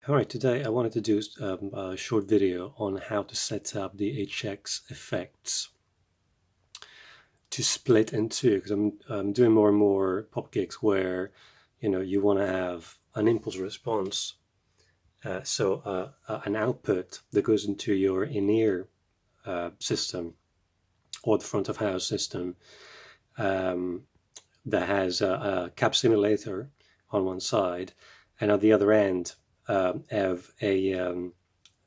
Alright, today I wanted to do a short video on how to set up the HX effects to split in two, because I'm doing more and more pop gigs where you want to have an impulse response, an output that goes into your in-ear system or the front of house system that has a cap simulator on one side, and at the other end have a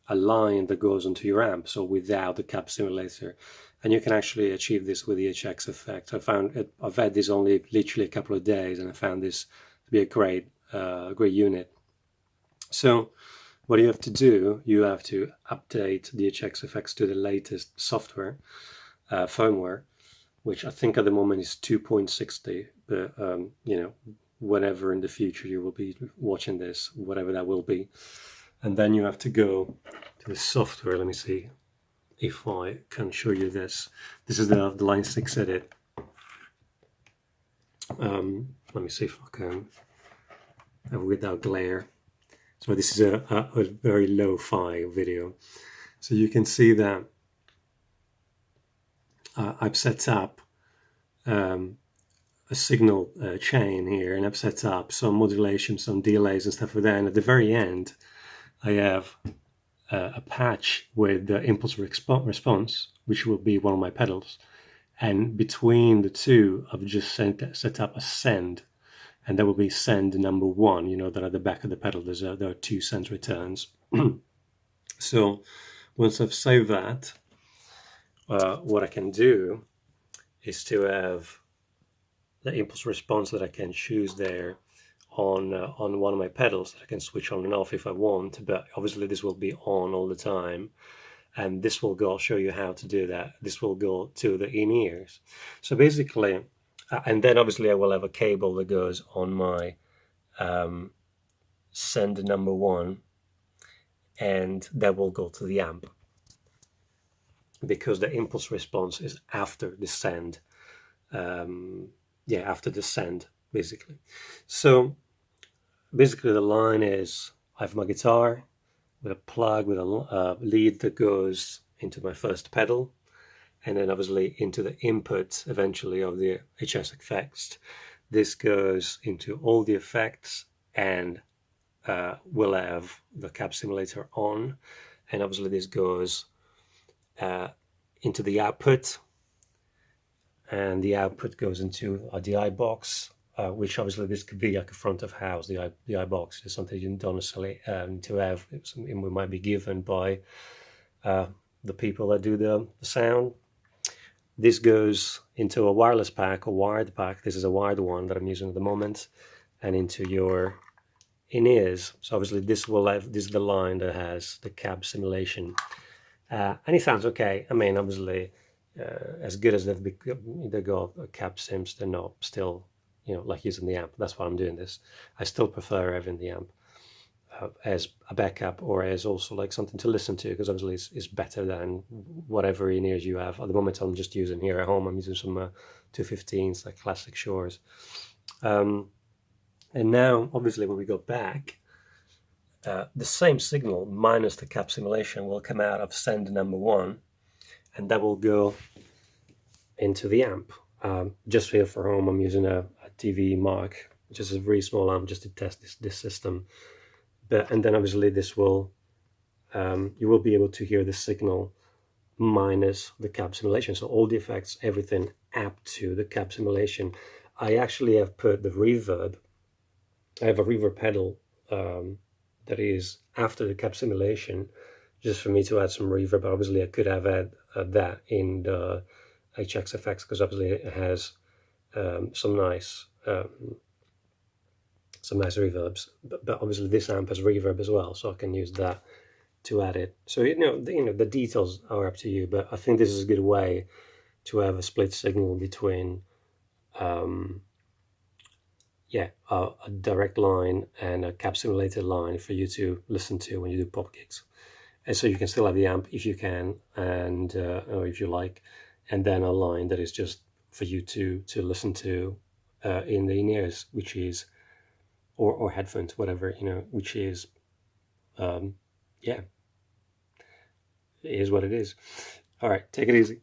line that goes onto your amp, so without the cap simulator. And you can actually achieve this with the HX effect. I've had this only literally a couple of days, and I found this to be a great unit. So what you have to do, you have to update the HX effects to the latest software, firmware, which I think at the moment is 2.60, but whenever in the future you will be watching this, whatever that will be. And then you have to go to the software. Let me see if I can show you this. This is the Line 6 edit. Let me see if I can have without glare. So this is a very lo-fi video. So you can see that I've set up a signal chain here, and I've set up some modulation, some delays and stuff like that. And at the very end, I have a patch with the impulse response, which will be one of my pedals. And between the two, I've just set up a send, and that will be send number 1. You know that at the back of the pedal there are 2 send returns. So once I've saved that, what I can do is to have the impulse response that I can choose there on one of my pedals that I can switch on and off if I want, but obviously this will be on all the time, and this will go, I'll show you how to do that. This will go to the in-ears. So basically, and then obviously I will have a cable that goes on my send number 1, and that will go to the amp, because the impulse response is after the send. After the send, basically. So basically the line is, I have my guitar with a plug with a lead that goes into my first pedal, and then obviously into the input eventually of the HX effects. This goes into all the effects, and we'll have the cap simulator on, and obviously this goes into the output, and the output goes into a DI box, which obviously this could be like a front of house. The DI box is something you don't necessarily need to have. It might be given by the people that do the sound. This goes into a wireless pack, a wired pack. This is a wired one that I'm using at the moment, and into your in-ears. So obviously this is the line that has the cab simulation, and it sounds okay. I mean, obviously, as good as they got cab sims, they're not still, like using the amp. That's why I'm doing this. I still prefer having the amp as a backup, or as also like something to listen to, because obviously it's better than whatever in-ears you have. At the moment I'm just using here at home, I'm using some 215s, like classic Shores. And now obviously when we go back, the same signal minus the cap simulation will come out of send number 1, and that will go into the amp. Just here for home, I'm using a TV Mark, which is a very small amp, just to test this system. And then obviously this will, you will be able to hear the signal minus the cap simulation. So all the effects, everything up to the cap simulation. I actually have put the reverb. I have a reverb pedal that is after the cap simulation, just for me to add some reverb. Obviously I could have had that in the HX effects, because obviously it has some nice reverbs, but obviously this amp has reverb as well, so I can use that to add it. So the details are up to you, but I think this is a good way to have a split signal between a direct line and a cap simulated line for you to listen to when you do pop gigs. And so you can still have the amp if you can, and or if you like, and then a line that is just for you to listen to in the in-ears, which is, or headphones, whatever, which is yeah, it is what it is. All right, take it easy.